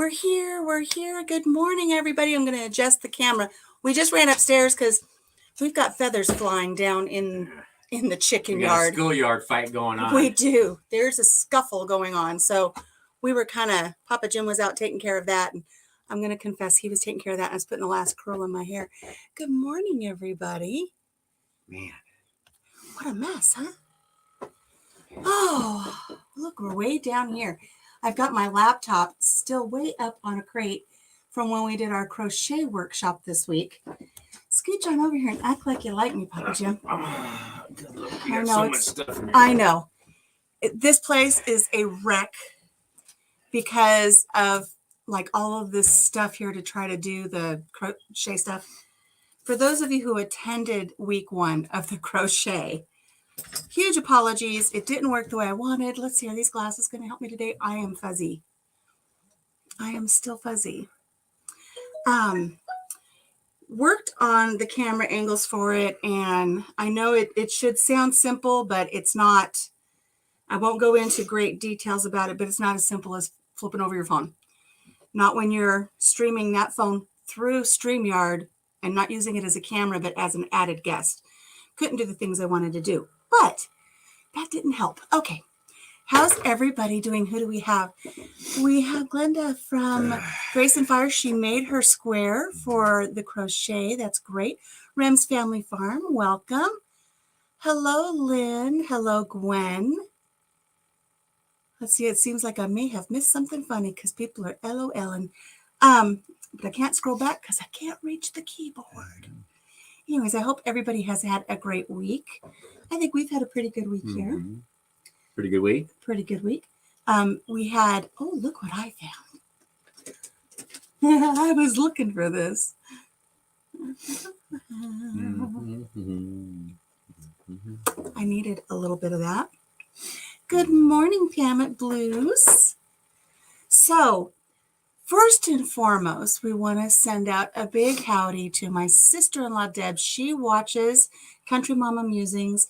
We're here. We're here. Good morning, everybody. I'm going to adjust the camera. We just ran upstairs because we've got feathers flying down in the chicken yard. A schoolyard fight going on. We do. There's a scuffle going on. So we were Papa Jim was out taking care of that. And I'm going to confess he was taking care of that. I was putting the last curl in my hair. Good morning, everybody. Man. What a mess, huh? Oh, look, we're way down here. I've got my laptop still way up on a crate from when we did our crochet workshop this week. Scooch on over here and act like you like me, Papa Jim. I know. So much stuff in here. I know. This place is a wreck because of like all of this stuff here to try to do the crochet stuff. For those of you who attended week 1 of the crochet, huge apologies. It didn't work the way I wanted. Let's see, are these glasses going to help me today? I am fuzzy. I am still fuzzy. Worked on the camera angles for it, and I know it should sound simple, but it's not. I won't go into great details about it, but it's not as simple as flipping over your phone. Not when you're streaming that phone through StreamYard and not using it as a camera, but as an added guest. Couldn't do the things I wanted to do. But that didn't help. Okay. How's everybody doing? Who do we have? We have Glenda from Grace and Fire. She made her square for the crochet. That's great. Rem's Family Farm. Welcome. Hello, Lynn. Hello, Gwen. Let's see. It seems like I may have missed something funny because people are LOLing. But I can't scroll back because I can't reach the keyboard. Anyways, I hope everybody has had a great week. I think we've had a pretty good week here. Pretty good week? Pretty good week. We had, oh, look what I found. I was looking for this. I needed a little bit of that. Good morning, Pam at Blues. So, first and foremost, we want to send out a big howdy to my sister-in-law, Deb. She watches Country Mama Musings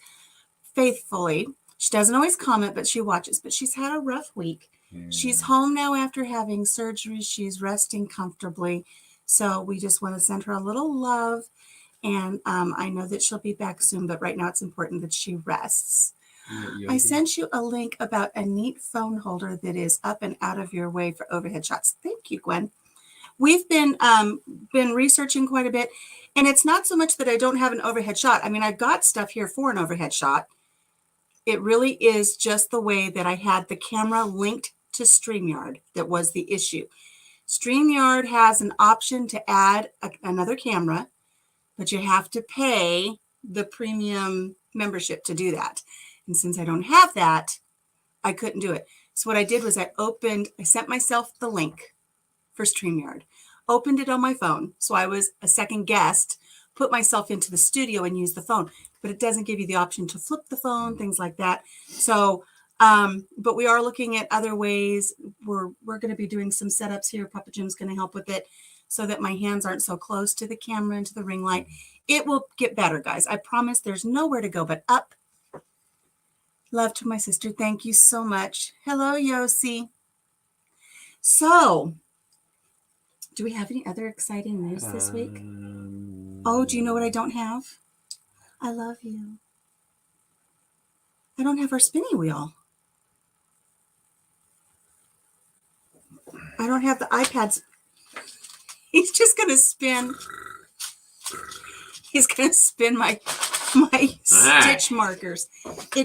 faithfully. She doesn't always comment, but she watches. But she's had a rough week. Yeah. She's home now after having surgery. She's resting comfortably. So we just want to send her a little love. And I know that she'll be back soon, but right now it's important that she rests. I sent you a link about a neat phone holder that is up and out of your way for overhead shots. Thank you, Gwen. We've been researching quite a bit, and it's not so much that I don't have an overhead shot. I mean, I've got stuff here for an overhead shot. It really is just the way that I had the camera linked to StreamYard that was the issue. StreamYard has an option to add another camera, but you have to pay the premium membership to do that. And since I don't have that, I couldn't do it. So what I did was I sent myself the link for StreamYard, opened it on my phone. So I was a second guest, put myself into the studio and use the phone, but it doesn't give you the option to flip the phone, things like that. So, but we are looking at other ways. We're going to be doing some setups here. Papa Jim's going to help with it so that my hands aren't so close to the camera and to the ring light. It will get better, guys. I promise there's nowhere to go but up. Love to my sister. Thank you so much. Hello, Yossi. So, do we have any other exciting news this week? Oh, do you know what I don't have? I love you. I don't have our spinning wheel. I don't have the iPads. He's just going to spin. He's going to spin my stitch markers.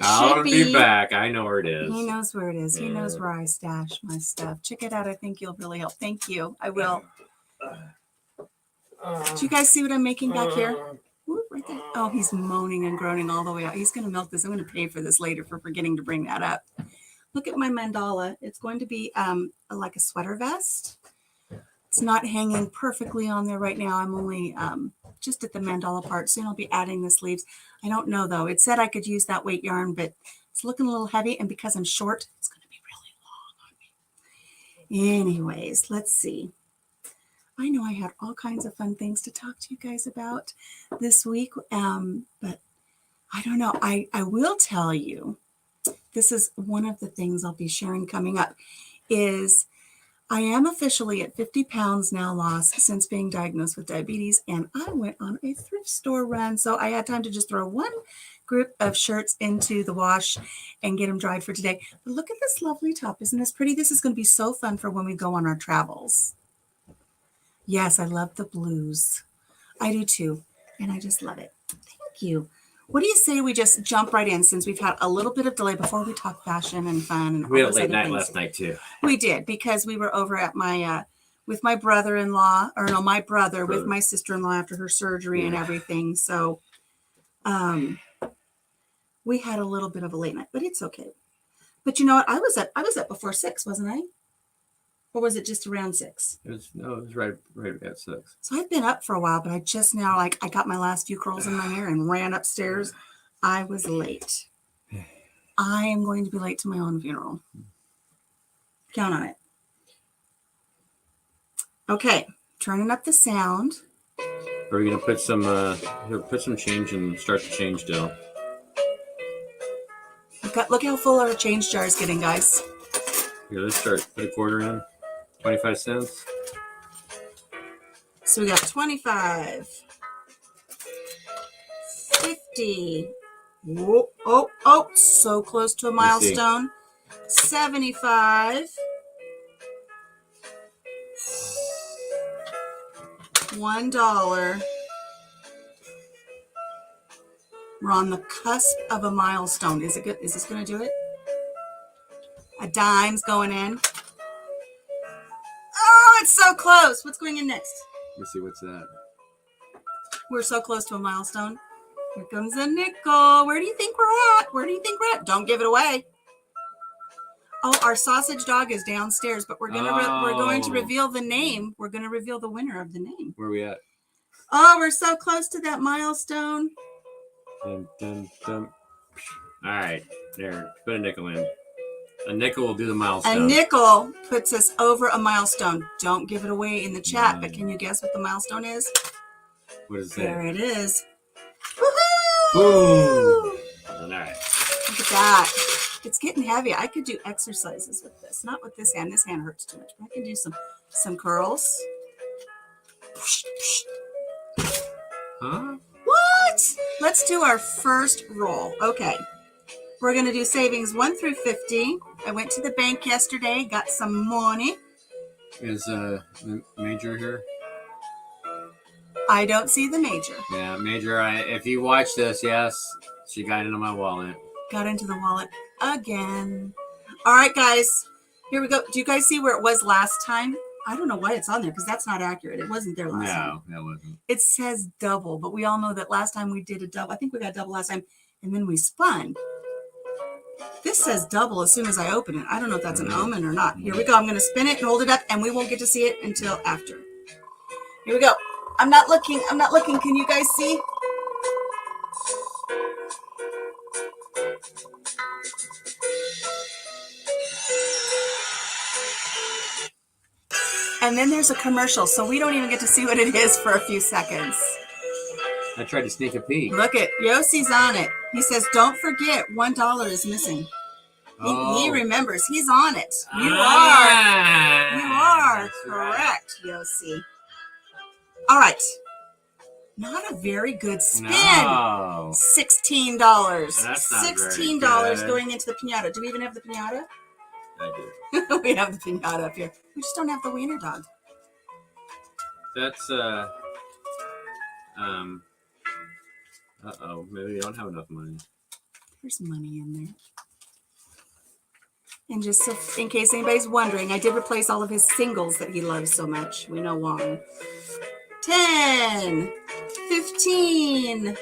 I'll be back. I know where it is. He knows where it is. He knows where I stash my stuff. Check it out. I think you'll really help. Thank you. I will. Do you guys see what I'm making back here? Ooh, right there. Oh, he's moaning and groaning all the way out. He's going to milk this. I'm going to pay for this later for forgetting to bring that up. Look at my mandala. It's going to be like a sweater vest. It's not hanging perfectly on there right now. I'm only just at the mandala part. Soon I'll be adding the sleeves. I don't know, though. It said I could use that weight yarn, but it's looking a little heavy. And because I'm short, it's going to be really long on me. Anyways, let's see. I know I had all kinds of fun things to talk to you guys about this week, but I don't know. I will tell you, this is one of the things I'll be sharing coming up, is I am officially at 50 pounds now lost since being diagnosed with diabetes, and I went on a thrift store run. So I had time to just throw one group of shirts into the wash and get them dried for today. But look at this lovely top. Isn't this pretty? This is going to be so fun for when we go on our travels. Yes, I love the blues. I do too. And I just love it. Thank you. What do you say we just jump right in since we've had a little bit of delay before we talk fashion and fun? And we had a late night last night too. We did because we were over at my with my brother-in-law, or no, my brother with my sister-in-law after her surgery and everything. So we had a little bit of a late night, but it's okay. But you know what? I was up before 6, wasn't I? Or was it just around 6? It was right at 6. So I've been up for a while, but I just now, I got my last few curls in my hair and ran upstairs. I was late. I am going to be late to my own funeral. Count on it. Okay, turning up the sound. Are we gonna put some change and start the change dough? Look how full our change jar is getting, guys. Here, let's start. Put a quarter in. 25 cents. So we got 25, 50. Whoa, oh, so close to a milestone. 75. $1. We're on the cusp of a milestone. Is it good? Is this going to do it? A dime's going in. Oh, it's so close. What's going in next? Let's see, what's that? We're so close to a milestone. Here comes a nickel. Where do you think we're at? Where do you think we're at? Don't give it away. Oh, our sausage dog is downstairs, but we're going to reveal the name. We're going to reveal the winner of the name. Where are we at? Oh, we're so close to that milestone. Dun, dun, dun. All right, there. Put a nickel in. A nickel will do the milestone. A nickel puts us over a milestone. Don't give it away in the chat, but can you guess what the milestone is? What is that? There it is. Woohoo! Boom! All right. Look at that. It's getting heavy. I could do exercises with this. Not with this hand. This hand hurts too much. But I can do some curls. Huh? What? Let's do our first roll. Okay. We're going to do savings 1 through 50. I went to the bank yesterday, got some money. Is the major here? I don't see the major. Yeah, major. If you watch this, yes, she got into my wallet. Got into the wallet again. All right, guys. Here we go. Do you guys see where it was last time? I don't know why it's on there because that's not accurate. It wasn't there last time. No, that wasn't. It says double, but we all know that last time we did a double. I think we got double last time, and then we spun. This says double as soon as I open it. I don't know if that's an omen or not. Here we go. I'm going to spin it and hold it up, and we won't get to see it until after. Here we go. I'm not looking. Can you guys see? And then there's a commercial, so we don't even get to see what it is for a few seconds. I tried to sneak a peek. Look it. Yossi's on it. He says, don't forget, $1 is missing. He remembers. He's on it. You are correct, Yossi. All right. Not a very good spin. No. $16. That's not $16 very good. going into the piñata. Do we even have the piñata? I do. We have the piñata up here. We just don't have the wiener dog. That's maybe we don't have enough money. There's money in there. And just so, in case anybody's wondering, I did replace all of his singles that he loves so much. We know why. 10, 15,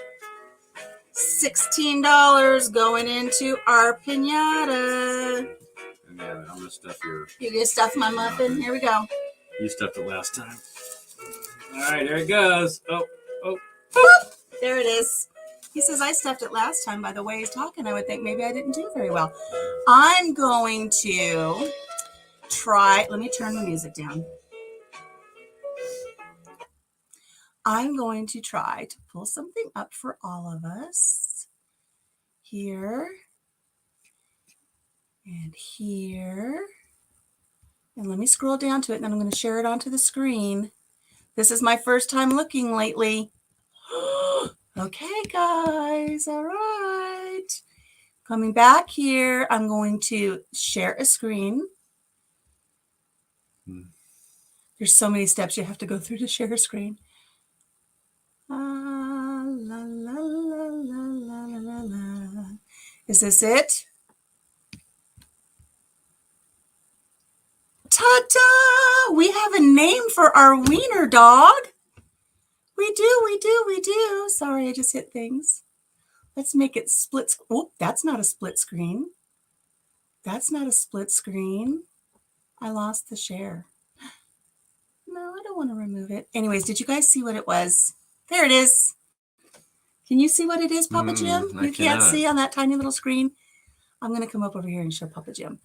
$16 going into our piñata. Yeah, I'm gonna stuff your. You gonna stuff my muffin? Here we go. You stuffed it last time. All right, there it goes. Oh. Boop. There it is. He says, I stuffed it last time. By the way he's talking, I would think maybe I didn't do very well. I'm going to try. Let me turn the music down. I'm going to try to pull something up for all of us. Here. And here. And let me scroll down to it, and then I'm going to share it onto the screen. This is my first time looking lately. Okay, guys. All right. Coming back here, I'm going to share a screen. There's so many steps you have to go through to share a screen. La, la, la, la, la, la, la. Is this it? Ta-da! We have a name for our wiener dog. We do. Sorry, I just hit things. Let's make it split. Oh, that's not a split screen. That's not a split screen. I lost the share. No, I don't want to remove it. Anyways, did you guys see what it was? There it is. Can you see what it is, Papa Jim? You can't see on that tiny little screen. I'm going to come up over here and show Papa Jim.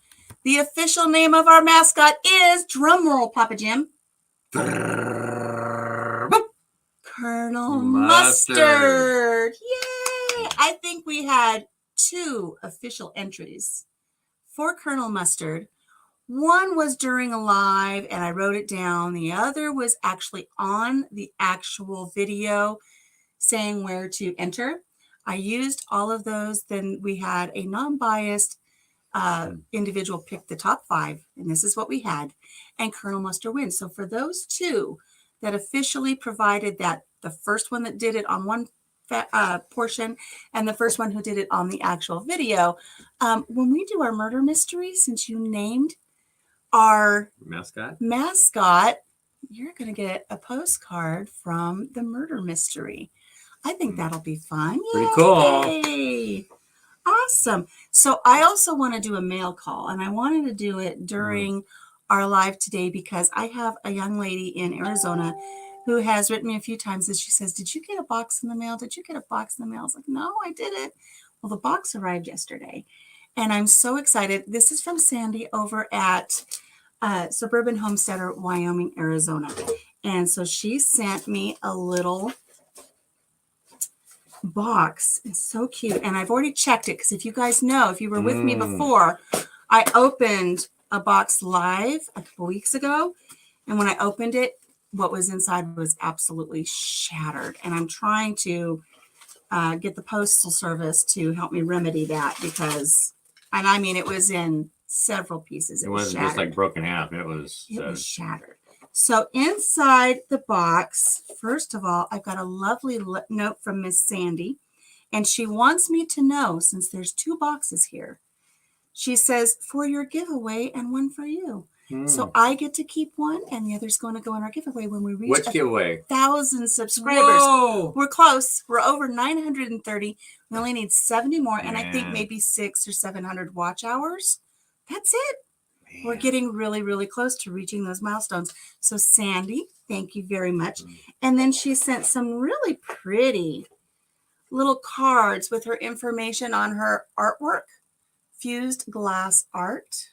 The official name of our mascot is, drumroll, Papa Jim, Colonel Mustard. Yay! I think we had 2 official entries for Colonel Mustard. One was during a live and I wrote it down. The other was actually on the actual video saying where to enter. I used all of those. Then we had a non-biased individual pick the top 5, and this is what we had. And Colonel Mustard wins. So for those 2 that officially provided that, the first one that did it on one portion and the first one who did it on the actual video, when we do our murder mystery, since you named our mascot, you're going to get a postcard from the murder mystery. I think that'll be fun. Pretty cool. Yay! Awesome. So I also want to do a mail call, and I wanted to do it during our live today because I have a young lady in Arizona who has written me a few times and she says, did you get a box in the mail? Did you get a box in the mail? I was like, no, I didn't. Well, the box arrived yesterday and I'm so excited. This is from Sandy over at Suburban Homesteader, Wyoming, Arizona. And so she sent me a little box. It's so cute. And I've already checked it because if you guys know, if you were with me before, I opened a box live a couple weeks ago. And when I opened it, what was inside was absolutely shattered. And I'm trying to get the postal service to help me remedy that because, and I mean, it was in several pieces. It wasn't just like broken half. It was shattered. So inside the box, first of all, I've got a lovely note from Miss Sandy, and she wants me to know, since there's 2 boxes here, she says, for your giveaway and one for you. So I get to keep one, and the other's going to go in our giveaway when we reach 1,000 subscribers. Whoa. We're close. We're over 930. We only need 70 more, and I think maybe 600 or 700 watch hours. That's it. We're getting really, really close to reaching those milestones. So Sandy, thank you very much. And then she sent some really pretty little cards with her information on her artwork, fused glass art.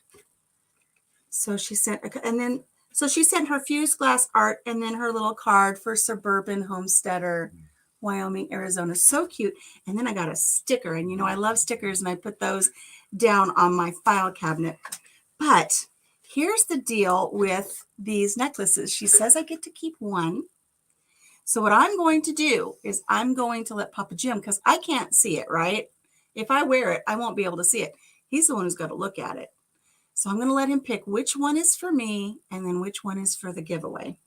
So she sent, she sent her fused glass art and then her little card for Suburban Homesteader, Wyoming, Arizona. So cute. And then I got a sticker, and you know I love stickers, and I put those down on my file cabinet. But here's the deal with these necklaces. She says I get to keep one. So what I'm going to do is I'm going to let Papa Jim, because I can't see it, right? If I wear it, I won't be able to see it. He's the one who's got to look at it. So I'm going to let him pick which one is for me and then which one is for the giveaway.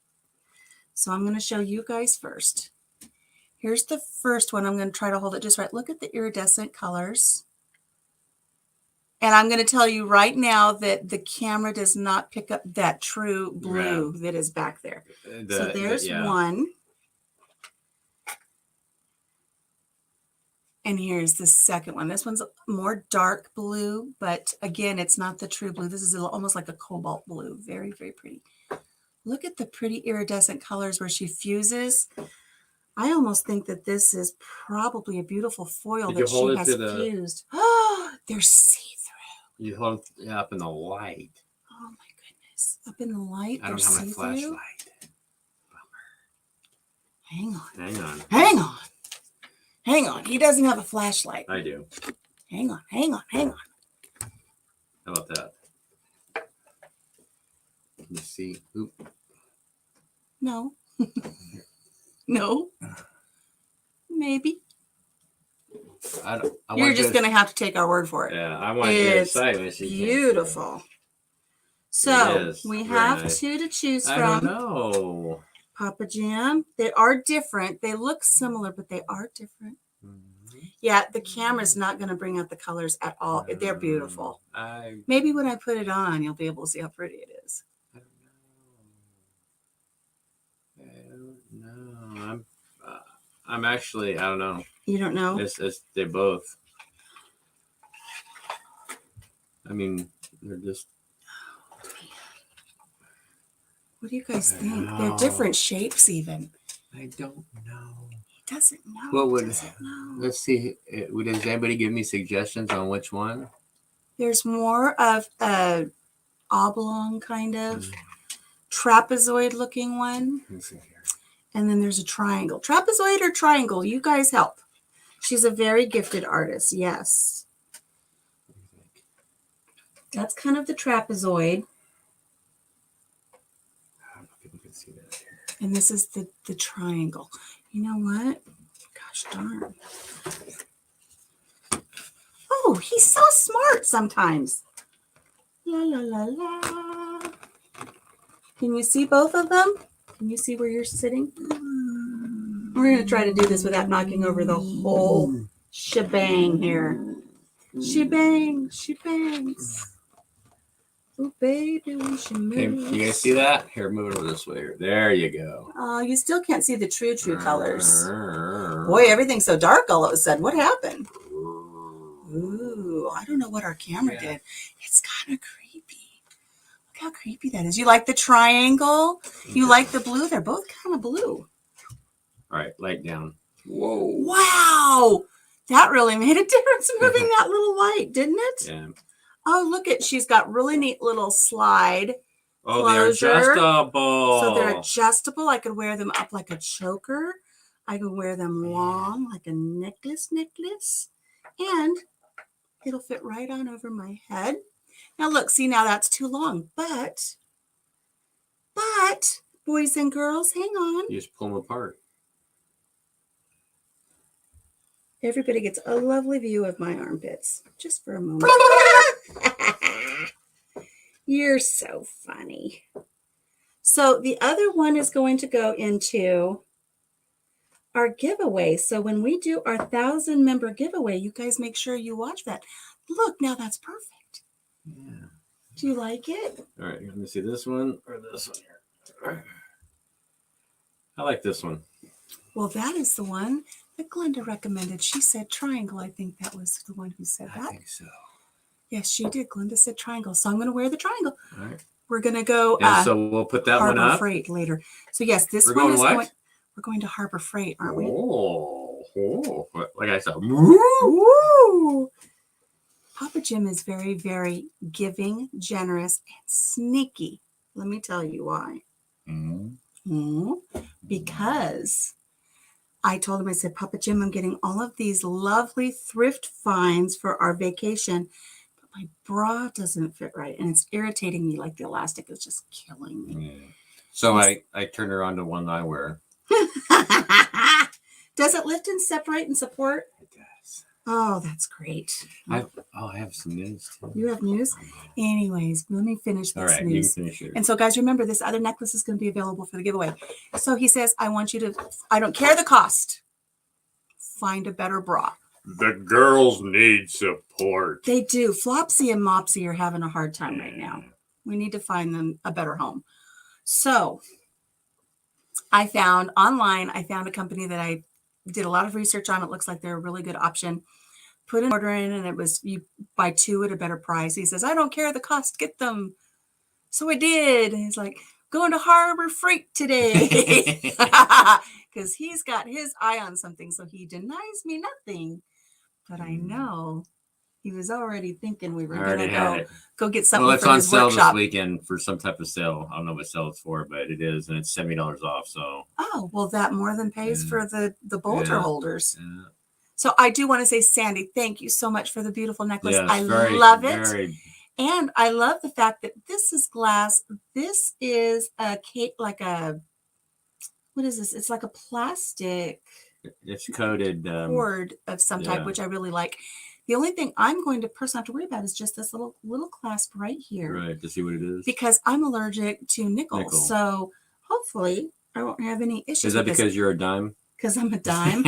So I'm going to show you guys first. Here's the first one. I'm going to try to hold it just right. Look at the iridescent colors. And I'm going to tell you right now that the camera does not pick up that true blue that is back there. So there's one. And here's the second one. This one's more dark blue, but again, it's not the true blue. This is almost like a cobalt blue. Very, very pretty. Look at the pretty iridescent colors where she fuses. I almost think that this is probably a beautiful foil that she has fused. Oh, they're see-through. You hold it up in the light. Oh my goodness. Up in the light, I don't have my flashlight. Hang on. Hang on. Hang on. Hang on. He doesn't have a flashlight. I do. Hang on. Hang on. Hang on. How about that? Let me see. Oop. No. No. Maybe. You're just going to have to take our word for it. Yeah, I want to get It's excited. beautiful. So we have nice. two to choose from. I don't know. Papa Jam. They are different. They look similar, but they are different. Yeah, the camera's not going to bring out the colors at all. They're beautiful. Maybe when I put it on, you'll be able to see how pretty it is. I don't know. I'm actually, I don't know. You don't know? They both. I mean, they're just. What do you guys think? They're different shapes, even. I don't know. He doesn't know. What would? Let's see. Does anybody give me suggestions on which one? There's more of a oblong kind of trapezoid-looking one, and then there's a triangle. Trapezoid or triangle? You guys help. She's a very gifted artist. Yes. That's kind of the trapezoid. And this is the triangle. You know what? Gosh darn. Oh, he's so smart sometimes. La, la, la, la. Can you see both of them? Can you see where you're sitting? We're going to try to do this without knocking over the whole shebang here. Shebang, shebangs. Oh, baby, we should move. Okay, you guys see that? Here, move it over this way. There you go. Oh, you still can't see the true colors. Boy, everything's so dark all of a sudden. What happened? Ooh, I don't know what our camera did. It's kind of creepy. Look how creepy that is. You like the triangle? You like the blue? They're both kind of blue. All right, light down. Whoa. Wow. That really made a difference moving that little light, didn't it? Yeah. Oh, look at, she's got really neat little slide. Oh, they're adjustable. So they're adjustable. I could wear them up like a choker. I could wear them long like a necklace. And it'll fit right on over my head. Now look, see, now that's too long. But, boys and girls, hang on. You just pull them apart. Everybody gets a lovely view of my armpits. Just for a moment. You're so funny. So the other one is going to go into our giveaway. So when we do our 1,000-member giveaway, you guys make sure you watch that. Look, now that's perfect. Yeah. Do you like it? All right, let me see this one or this one here. I like this one. Well, that is the one that Glenda recommended. She said triangle. I think that was the one who said that. I think so. Yes, she did. Glenda said triangle. So I'm going to wear the triangle. All right. We're going to go and so we'll put that one up. Freight later. So yes, this we're one going is what? going. We're going to Harbor Freight, aren't we? Oh, like I said. Woo! Papa Jim is very, very giving, generous, and sneaky. Let me tell you why. Because I told him, I said, Papa Jim, I'm getting all of these lovely thrift finds for our vacation, but my bra doesn't fit right, and it's irritating me. Like the elastic is just killing me. Yeah. So I turn her on to one that I wear. Does it lift and separate and support? It does. Oh, that's great. I have some news too. You have news? Anyways, let me finish this All right, news. you can finish yours. And so, guys, remember, this other necklace is going to be available for the giveaway. So he says, I want you to, I don't care the cost, find a better bra. The girls need support. They do. Flopsy and Mopsy are having a hard time right now. We need to find them a better home. So I found online, I found a company that I did a lot of research on. It looks like they're a really good option. Put an order in, and it was, you buy two at a better price. He says, I don't care the cost, get them. So I did. And he's like, going to Harbor Freight today. Because he's got his eye on something, so he denies me nothing. But I know he was already thinking we were going to go get something for his workshop. Well, it's on sale this weekend for some type of sale. I don't know what sale it's for, but it is, and it's $70 off. So. Oh, well, that more than pays for the bolter holders. Yeah. So I do want to say, Sandy, thank you so much for the beautiful necklace. Yes, I love it. And I love the fact that this is glass, This is a cake, like a, what is this? It's like a plastic It's coated. cord of some type, yeah. which I really like. The only thing I'm going to personally have to worry about is just this little clasp right here. Right, to see what it is. Because I'm allergic to nickel. So hopefully I won't have any issues. Is that because you're a dime? Because I'm a dime.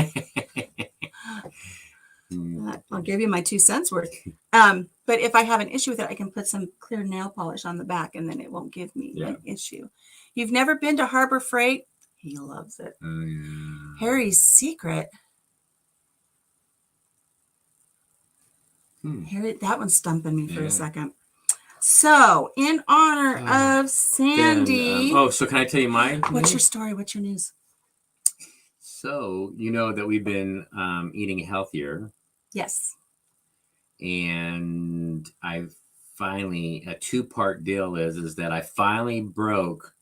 I'll give you my 2 cents worth. But if I have an issue with it, I can put some clear nail polish on the back and then it won't give me an issue. You've never been to Harbor Freight? He loves it. Harry's Secret. Harry, that one's stumping me for a second. So, in honor of Sandy. So can I tell you mine? What's your story? What's your news? So, you know that we've been eating healthier. Yes. And I've finally, a 2-part deal is that I finally broke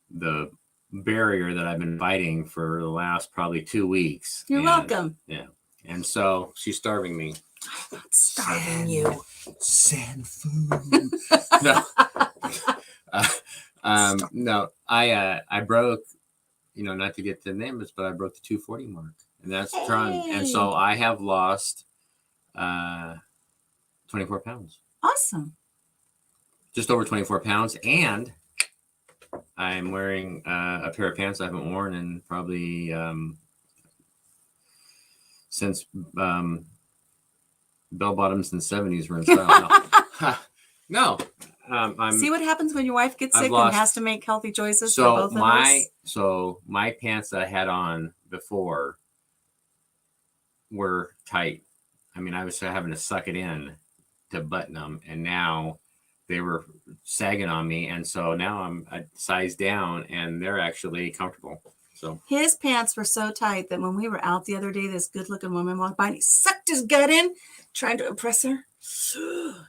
the barrier that I've been fighting for the last probably 2 weeks. You're welcome. Yeah. And so she's starving me. I'm not starving you. Sand food. No. No, I broke, not to get the numbers, but I broke the 240 mark. And that's trying. And so I have lost 24 pounds. Awesome. Just over 24 pounds. And I'm wearing a pair of pants I haven't worn in probably since bell bottoms in the 70s were in style. No. See what happens when your wife gets sick and has to make healthy choices for both of us? So my pants that I had on before were tight. I mean, I was having to suck it in to button them, and now they were sagging on me, and so now I'm a size down, and they're actually comfortable. So his pants were so tight that when we were out the other day, this good-looking woman walked by and he sucked his gut in, trying to impress her.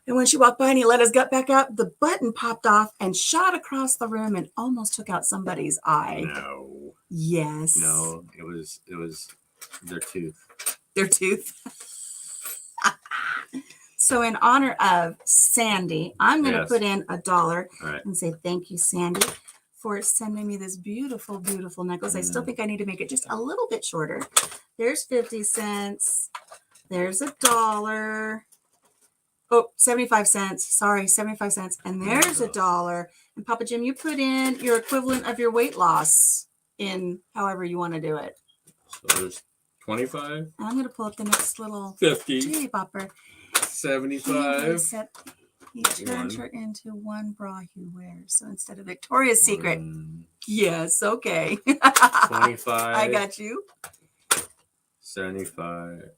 And when she walked by and he let his gut back out, the button popped off and shot across the room and almost took out somebody's eye. No. Yes. No, it was their tooth. Their tooth. So in honor of Sandy, I'm going to put in $1 and say thank you, Sandy, for sending me this beautiful, beautiful necklace. I still think I need to make it just a little bit shorter. There's 50 cents. There's $1. Oh, 75 cents. Sorry, 75 cents. And there's $1. And Papa Jim, you put in your equivalent of your weight loss in however you want to do it. So there's 25. And I'm going to pull up the next little 50. Jitty bopper. 75. He turned her into one bra he wears. So instead of Victoria's Secret. Yes, okay. 25. I got you. 75.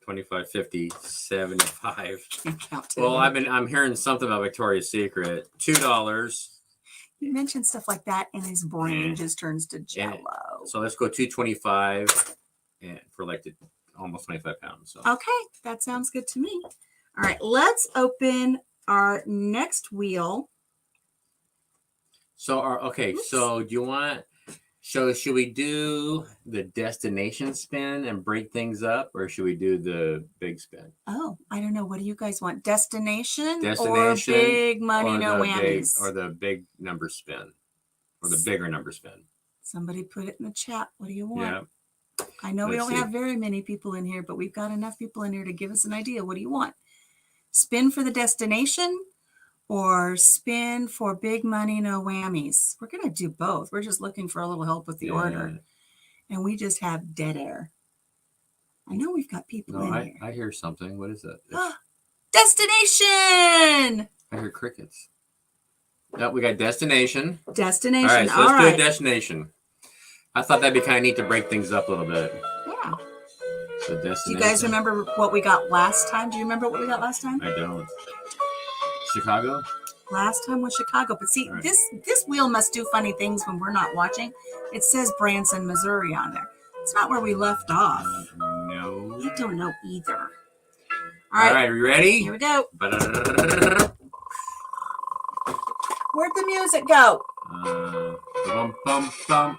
25, 50, 75. Can't count to Well, I'm hearing something about Victoria's Secret. $2. You mentioned stuff like that, and his brain just turns to jello. So let's go 225 and for like almost 25 pounds. So. Okay, that sounds good to me. All right, let's open our next wheel. So so do you want? So should we do the destination spin and break things up, or should we do the big spin? Oh, I don't know. What do you guys want? Destination or big money, no whammies? Or the big number spin, or the bigger number spin. Somebody put it in the chat. What do you want? Yeah. I know we don't have very many people in here, but we've got enough people in here to give us an idea. What do you want? Spin for the destination or spin for big money, no whammies? We're going to do both. We're just looking for a little help with the order. And we just have dead air. I know we've got people in here. I hear something. What is that? Destination! I hear crickets. No, we got destination. Destination. All right, so let's do a destination. I thought that'd be kind of neat to break things up a little bit. Yeah. So destination. Do you guys remember what we got last time? Do you remember what we got last time? I don't. Chicago? Last time was Chicago. But see, this wheel must do funny things when we're not watching. It says Branson, Missouri on there. It's not where we left off. No. I don't know either. All right, are you ready? Here we go. Ba-da-da-da-da-da. Where'd the music go? Bum, bum, bum.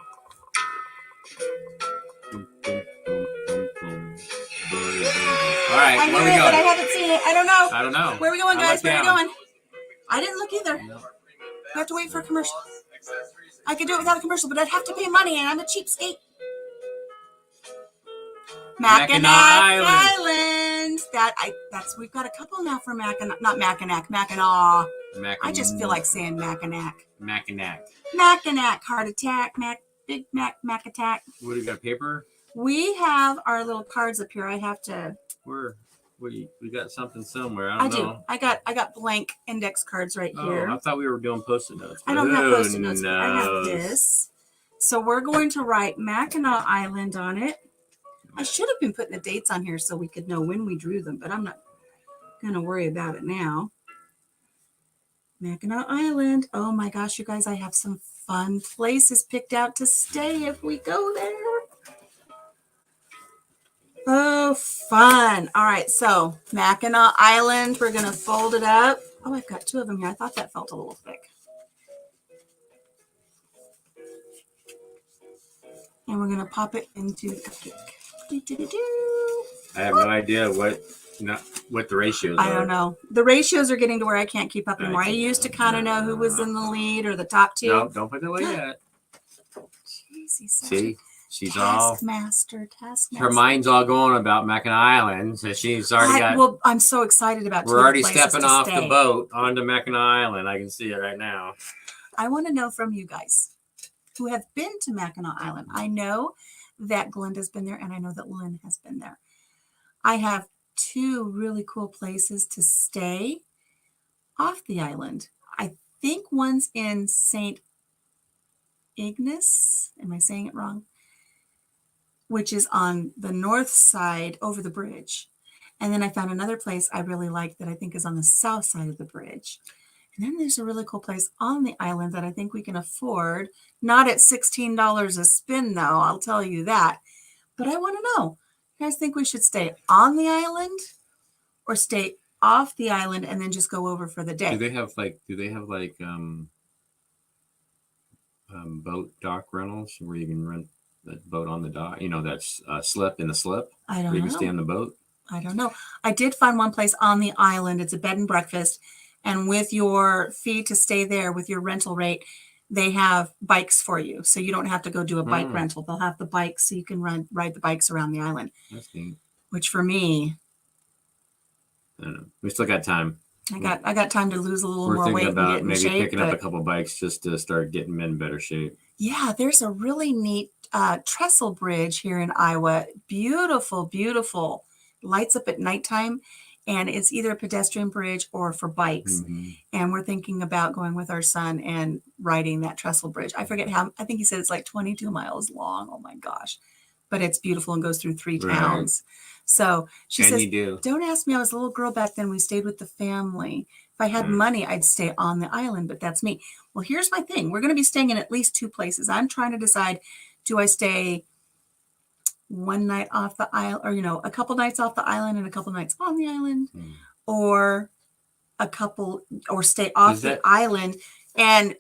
All right, where are we going? I haven't seen it. I don't know. I don't know. Where are we going, guys? Where are we down. going? I didn't look either. No. We have to wait for a commercial. I could do it without a commercial, but I'd have to pay money, and I'm a cheapskate. Mackinac Island. That's we've got a couple now for Mackinac, not Mackinac, Mackinac. I just feel like saying Mackinac. Mackinac. Mackinac, heart attack, Big Mac attack. What do you got? Paper? We have our little cards up here. I have to. We got something somewhere. I don't know. I got blank index cards right here. I thought we were doing post-it notes. I don't have post-it notes. I have this. So we're going to write Mackinac Island on it. I should have been putting the dates on here so we could know when we drew them, but I'm not going to worry about it now. Mackinac Island. Oh my gosh, you guys, I have some fun places picked out to stay if we go there. Oh, fun. All right, so Mackinac Island, we're going to fold it up. Oh, I've got two of them here. I thought that felt a little thick. And we're going to pop it into the cupcake. I have no idea what the ratios are. I don't know. The ratios are getting to where I can't keep up anymore. I used to kind of know who was in the lead or the top two. No, don't put it away yet. Jeez, See? She's all taskmaster. Her mind's all going about Mackinac Island, so she's already got. Well, I'm so excited about. We're already stepping off the boat onto Mackinac Island. I can see it right now. I want to know from you guys who have been to Mackinac Island. I know that Glenda's been there, and I know that Lynn has been there. I have two really cool places to stay off the island. I think one's in St. Ignace. Am I saying it wrong? Which is on the north side over the bridge. And then I found another place I really like that I think is on the south side of the bridge. And then there's a really cool place on the island that I think we can afford. Not at $16 a spin, though, I'll tell you that. But I want to know, you guys think we should stay on the island or stay off the island and then just go over for the day? Do they have boat dock rentals where you can rent that boat on the dock? You know, that's slip in the slip. I don't know. Where you can stay on the boat. I don't know. I did find one place on the island. It's a bed and breakfast. And with your fee to stay there, with your rental rate, they have bikes for you. So you don't have to go do a bike rental. They'll have the bikes so you can ride the bikes around the island. That's neat. Which for me, I don't know. We still got time. I got time to lose a little more weight. We're thinking about and maybe get in shape, picking up a couple bikes just to start getting in better shape. Yeah, there's a really neat trestle bridge here in Iowa. Beautiful, beautiful. Lights up at nighttime. And it's either a pedestrian bridge or for bikes. Mm-hmm. And we're thinking about going with our son and riding that trestle bridge. I forget how, I think he said it's like 22 miles long. Oh my gosh. But it's beautiful and goes through 3 towns. So she says, don't ask me. I was a little girl back then. We stayed with the family. If I had money, I'd stay on the island, but that's me. Well, here's my thing. We're going to be staying in at least 2 places. I'm trying to decide, do I stay one night off the island, or, you know, a couple nights off the island and a couple nights on the island, or stay off the island and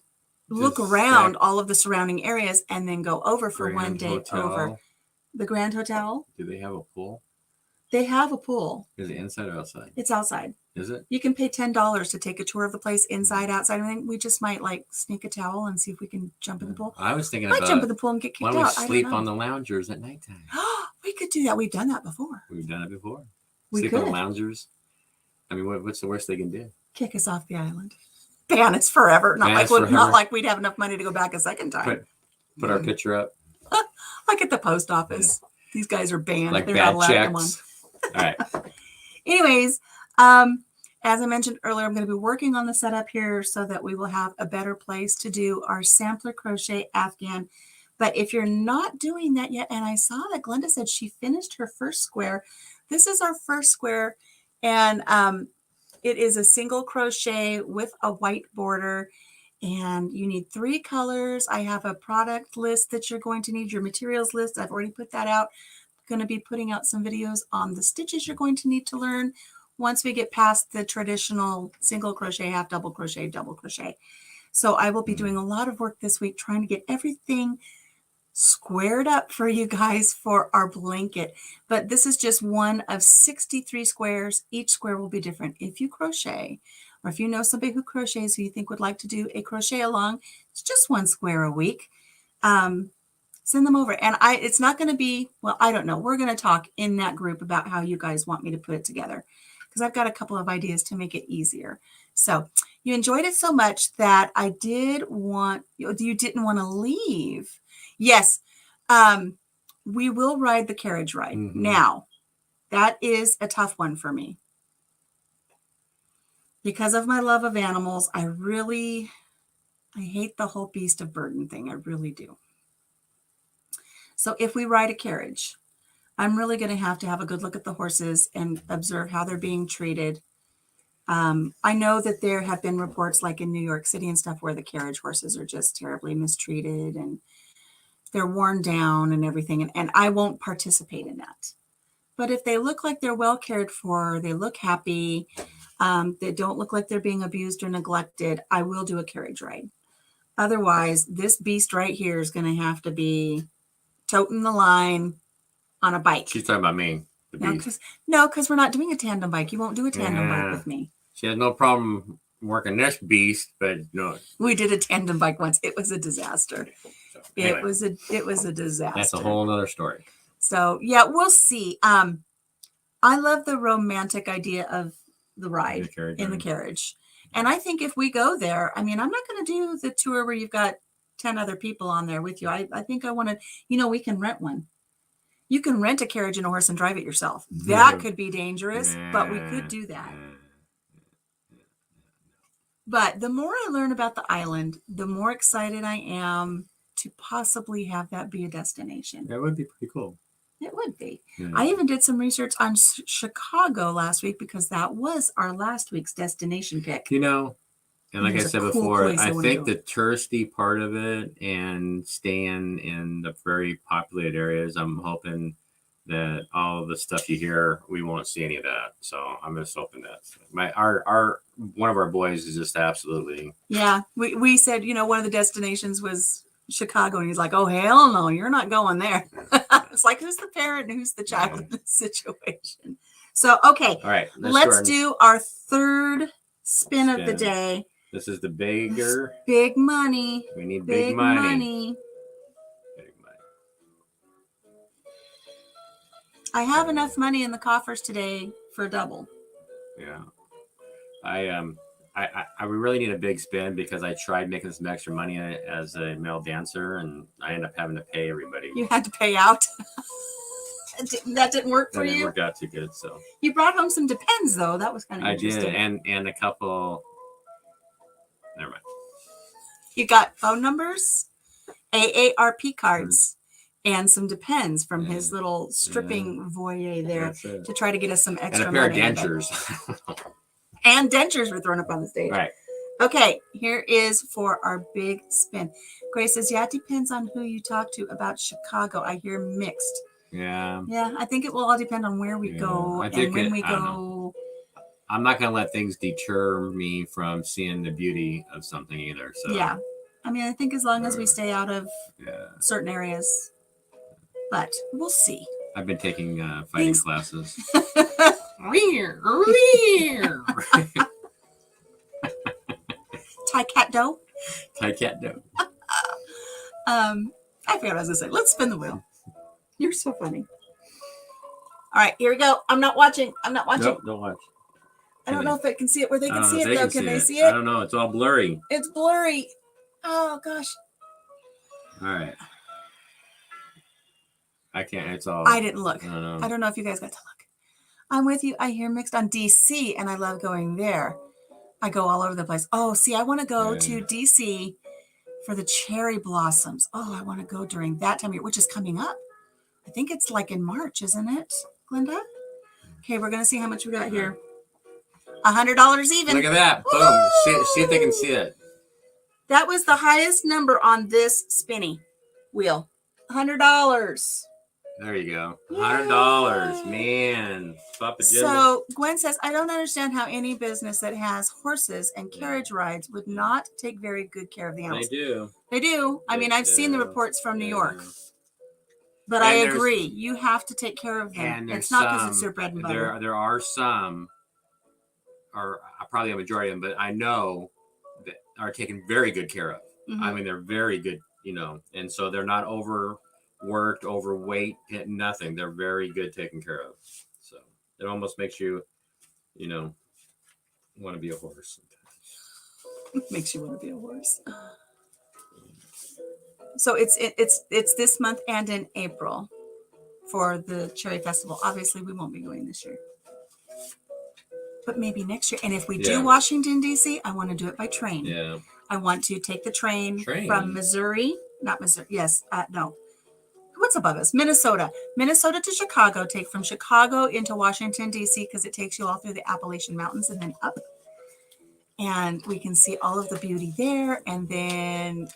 look around all of the surrounding areas and then go over for one day over. The Grand Hotel. Do they have a pool? They have a pool. Is it inside or outside? It's outside. Is it? You can pay $10 to take a tour of the place, inside, outside. I think we just might sneak a towel and see if we can jump in the pool. I was thinking about jump in the pool and get kicked out. Why don't we sleep on the loungers at nighttime? We could do that. We've done that before. Sleep on the loungers. I mean, what's the worst they can do? Kick us off the island. Ban us forever. Not like we'd have enough money to go back a second time. Put our picture up. Like at the post office. Yeah. These guys are banned. Like they're bad not allowed checks. to come on. All right. Anyways, as I mentioned earlier, I'm going to be working on the setup here so that we will have a better place to do our sampler crochet Afghan. But if you're not doing that yet, and I saw that Glenda said she finished her first square. This is our first square, and it is a single crochet with a white border, and you need 3 colors. I have a product list that you're going to need, your materials list. I've already put that out. Going to be putting out some videos on the stitches you're going to need to learn once we get past the traditional single crochet, half double crochet, double crochet. So I will be doing a lot of work this week trying to get everything squared up for you guys for our blanket. But this is just one of 63 squares. Each square will be different. If you crochet, or if you know somebody who crochets who you think would like to do a crochet along, it's just 1 square a week. Send them over. And it's not going to be, well, I don't know. We're going to talk in that group about how you guys want me to put it together, because I've got a couple of ideas to make it easier. So you enjoyed it so much that I did want, you didn't want to leave. Yes. We will ride the carriage ride. Mhm. Now, that is a tough one for me. Because of my love of animals, I hate the whole beast of burden thing. I really do. So if we ride a carriage, I'm really going to have a good look at the horses and observe how they're being treated. I know that there have been reports like in New York City and stuff where the carriage horses are just terribly mistreated and they're worn down and everything. And I won't participate in that. But if they look like they're well cared for, they look happy, they don't look like they're being abused or neglected, I will do a carriage ride. Otherwise, this beast right here is going to have to be toting the line on a bike. She's talking about me, the beast. No, because we're not doing a tandem bike. You won't do a tandem bike Yeah. with me. She has no problem working this beast, but no. We did a tandem bike once. It was a disaster. So, anyway, It was a disaster. that's a whole other story. So yeah, we'll see. I love the romantic idea of the ride in the carriage. And I think if we go there, I mean, I'm not going to do the tour where you've got 10 other people on there with you. I think I want to, we can rent one. You can rent a carriage and a horse and drive it yourself. That could be dangerous, but we could do that. But the more I learn about the island, the more excited I am to possibly have that be a destination. That would be pretty cool. It would be. Yeah. I even did some research on Chicago last week because that was our last week's destination pick. And like I There's a said cool before, place I I wanna think go. the touristy part of it and staying in the very populated areas, I'm hoping that all the stuff you hear, we won't see any of that. So I'm just hoping that our one of our boys is just absolutely. Yeah, we said, one of the destinations was Chicago, and he's like, "Oh hell no, you're not going there." It's like, who's the parent and who's the child in this situation? So okay, All right, let's do our third spin of the day. This is the bigger. Big money. We need big money. Big money. I have enough money in the coffers today for a double. Yeah. I really need a big spin because I tried making some extra money as a male dancer and I ended up having to pay everybody. You had to pay out. That didn't work for That you? didn't work out too good. So you brought home some Depends though. That was kind of interesting. I did, and a couple. Never mind. You got phone numbers, AARP cards, and some Depends from his little stripping voyeur there to try to get us some extra money. And a pair of dentures. And dentures were thrown up on the stage. Right. Okay, here is for our big spin. Grace says, yeah, it depends on who you talk to about Chicago. I hear mixed. Yeah. Yeah, I think it will all depend on where we go and when we go. I'm not going to let things deter me from seeing the beauty of something either. So yeah, I mean, I think as long as we stay out of certain areas, but we'll see. I've been taking fighting classes. Thai cat dough. Thai cat dough. I forgot what I was going to say. Let's spin the wheel. You're so funny. All right, here we go. I'm not watching. Nope, don't watch. I don't know if I can see it where they can see it, they though. Can they see it? I don't know. It's all blurry. It's blurry. Oh, gosh. All right. I can't. It's all. I didn't look. I don't know if you guys got to look. I'm with you. I hear mixed on DC, and I love going there. I go all over the place. Oh, see, I want to go to DC for the cherry blossoms. Oh, I want to go during that time of year, which is coming up. I think it's like in March, isn't it, Glenda? Okay, we're going to see how much we got here. $100 even. Look at that. Boom. See if they can see it. That was the highest number on this spinny wheel. $100. There you go. $100. Man. Papa So Gwen says, I don't understand how any business that has horses and carriage rides would not take very good care of the animals. They do. They do. I mean, I've seen the reports from New York. But I agree. You have to take care of them. It's not because it's their bread and butter. There are some are probably a majority of them, but I know that are taken very good care of. Mhm. I mean, they're very good, and so they're not overworked, overweight, nothing. They're very good taken care of. So it almost makes you, want to be a horse sometimes. Makes you want to be a horse. So it's this month and in April for the Cherry Festival. Obviously, we won't be going this year, but maybe next year. And if we do Washington D.C., I want to do it by train. Yeah. I want to take the train from Missouri, not Missouri. Yes, no. What's above us? Minnesota to Chicago. Take from Chicago into Washington D.C. because it takes you all through the Appalachian Mountains and then up, and we can see all of the beauty there, and then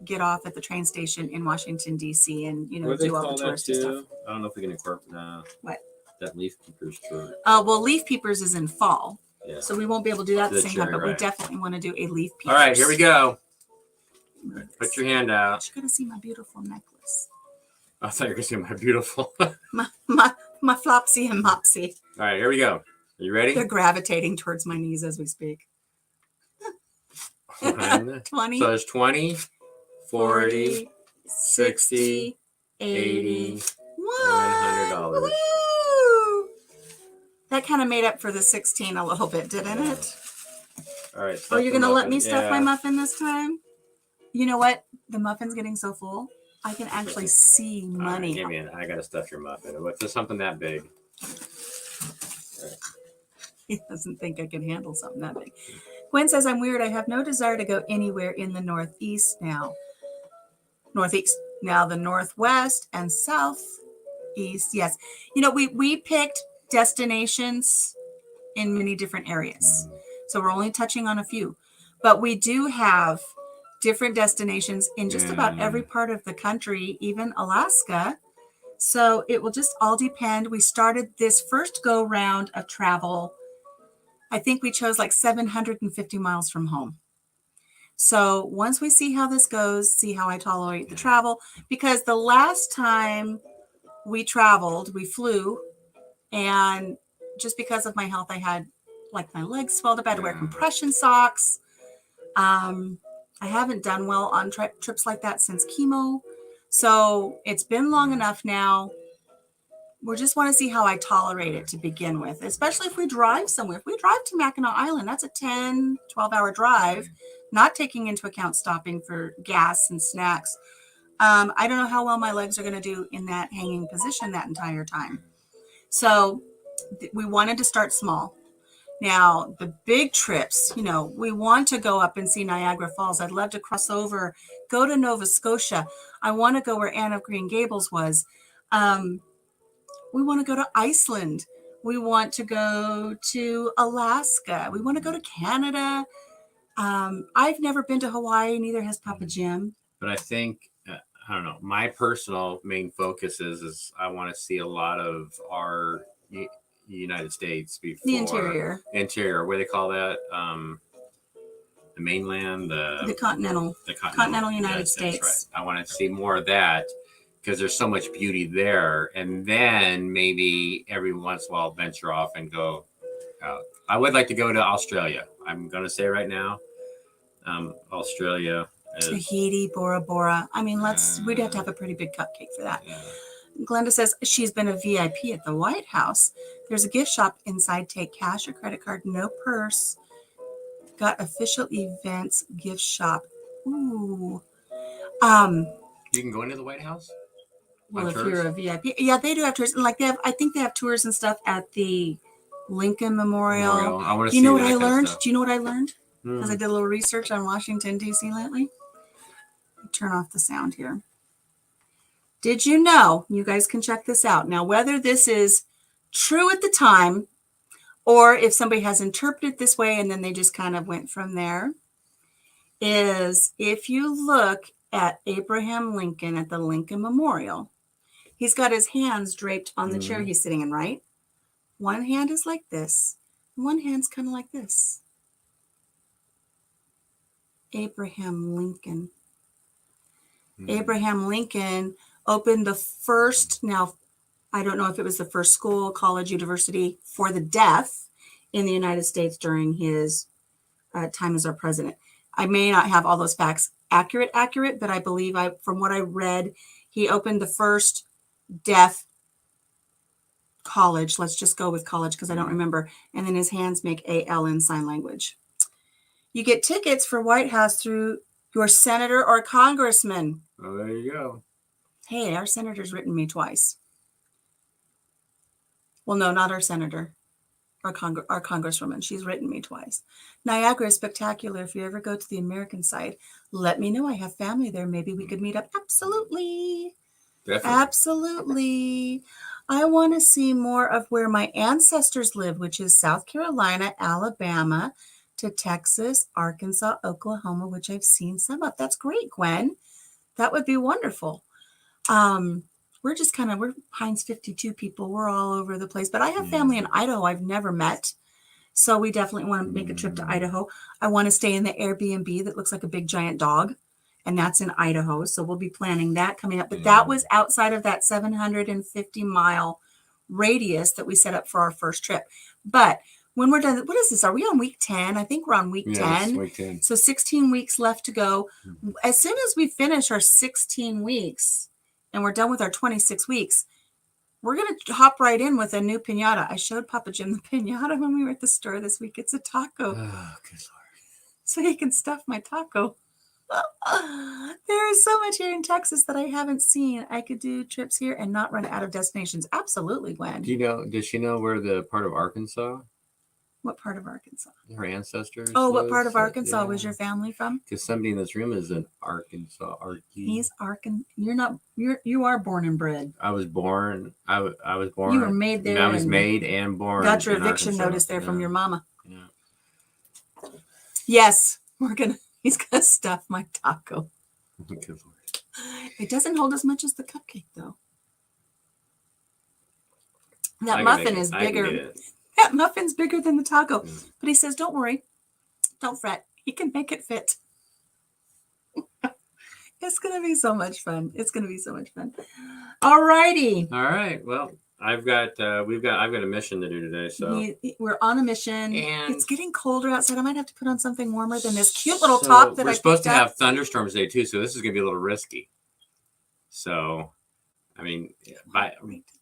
get off at the train station in Washington D.C. and do all the touristy stuff. I don't know if we can incorporate what that Leaf Peepers tour. Well, Leaf Peepers is in fall, so we won't be able to do that at the same time. But right. we definitely want to do a Leaf Peepers. All right, here we go. Put your hand out. You're gonna see my beautiful necklace. I thought you were gonna see my beautiful. my flopsy and mopsy. All right, here we go. Are you ready? They're gravitating towards my knees as we speak. 20. So there's 20, 40, 60, 80, $100. Woo! That kind of made up for the 16 a little bit, didn't it? All right. Oh, you're going to let me stuff my muffin this time? You know what? The muffin's getting so full, I can actually see money. Right, give me I got to stuff your muffin. What's this, something that big? Right. He doesn't think I can handle something that big. Gwen says, I'm weird. I have no desire to go anywhere in the Northeast now. Northeast. Now the Northwest and Southeast. Yes. We picked destinations in many different areas. So we're only touching on a few. But we do have different destinations in just about every part of the country, even Alaska. So it will just all depend. We started this first go round of travel. I think we chose like 750 miles from home. So once we see how this goes, see how I tolerate the travel, because the last time we traveled, we flew, and just because of my health, I had like my legs swelled up. I had to wear compression socks. I haven't done well on trips like that since chemo. So it's been long enough now. We just want to see how I tolerate it to begin with, especially if we drive somewhere. If we drive to Mackinac Island, that's a 10, 12-hour drive, not taking into account stopping for gas and snacks. I don't know how well my legs are going to do in that hanging position that entire time. So we wanted to start small. Now, the big trips, we want to go up and see Niagara Falls. I'd love to cross over, go to Nova Scotia. I want to go where Anne of Green Gables was. We want to go to Iceland. We want to go to Alaska. We want to go to Canada. I've never been to Hawaii, neither has Papa Jim. But I think, I don't know, my personal main focus is I want to see a lot of our United States before. The interior. Interior, what do they call that? The mainland? The continental. The continental United States. Right. I want to see more of that, because there's so much beauty there. And then maybe every once in a while venture off and go out. I would like to go to Australia. I'm going to say right now, Australia. Tahiti, Bora Bora. I mean, we'd have to have a pretty big cupcake for that. Yeah. Glenda says she's been a VIP at the White House. There's a gift shop inside. Take cash or credit card, no purse. Got official events gift shop. Ooh. You can go into the White House? Well, if you're a VIP. Yeah, they do have tours. Like I think they have tours and stuff at the Lincoln Memorial. I want to see. Do you know what I learned? Do you know what I learned? Because I did a little research on Washington, D.C. lately. Turn off the sound here. Did you know, you guys can check this out. Now, whether this is true at the time or if somebody has interpreted this way and then they just kind of went from there, is if you look at Abraham Lincoln at the Lincoln Memorial, he's got his hands draped on the chair he's sitting in, right? One hand is like this. One hand's kind of like this. Abraham Lincoln. Abraham Lincoln opened the first, now I don't know if it was the first school, college, university for the deaf in the United States during his time as our president. I may not have all those facts accurate, but I believe from what I read, he opened the first deaf college. Let's just go with college because I don't remember. And then his hands make AL in sign language. You get tickets for White House through your senator or congressman. Oh, there you go. Hey, our senator's written me twice. Well, no, not our senator. Our congresswoman. She's written me twice. Niagara is spectacular. If you ever go to the American side, let me know. I have family there. Maybe we could meet up. Absolutely. Definitely. Absolutely. I want to see more of where my ancestors live, which is South Carolina, Alabama, to Texas, Arkansas, Oklahoma, which I've seen some of. That's great, Gwen. That would be wonderful. We're Pines 52 people. We're all over the place. But I have family in Idaho I've never met. So we definitely want to make a trip to Idaho. I want to stay in the Airbnb that looks like a big giant dog. And that's in Idaho. So we'll be planning that coming up. But that was outside of that 750-mile radius that we set up for our first trip. But when we're done, what is this? Are we on week 10? I think we're on week 10. Week 10. So 16 weeks left to go. As soon as we finish our 16 weeks and we're done with our 26 weeks, we're going to hop right in with a new piñata. I showed Papa Jim the piñata when we were at the store this week. It's a taco. Oh, good Lord. So he can stuff my taco. There is so much here in Texas that I haven't seen. I could do trips here and not run out of destinations. Absolutely, Gwen. Does she know where the part of Arkansas? What part of Arkansas? Her ancestors. Oh, what part of Arkansas was your family from? Because somebody in this room is in Arkansas. He's You're not. You are born and bred. I was born. I was born. You were made there. I was made and born. Got your eviction Arkansas. notice there from your mama. Yeah. Yes, he's gonna stuff my taco. Good Lord. It doesn't hold as much as the cupcake, though. That muffin is bigger. That muffin's bigger than the taco. But he says, don't worry. Don't fret. He can make it fit. It's going to be so much fun. It's going to be so much fun. All righty. All right. Well, I've got a mission to do today. So we're on a mission. And it's getting colder outside. I might have to put on something warmer than this cute little top that we're supposed to have thunderstorms today too. So this is going to be a little risky. So, I mean,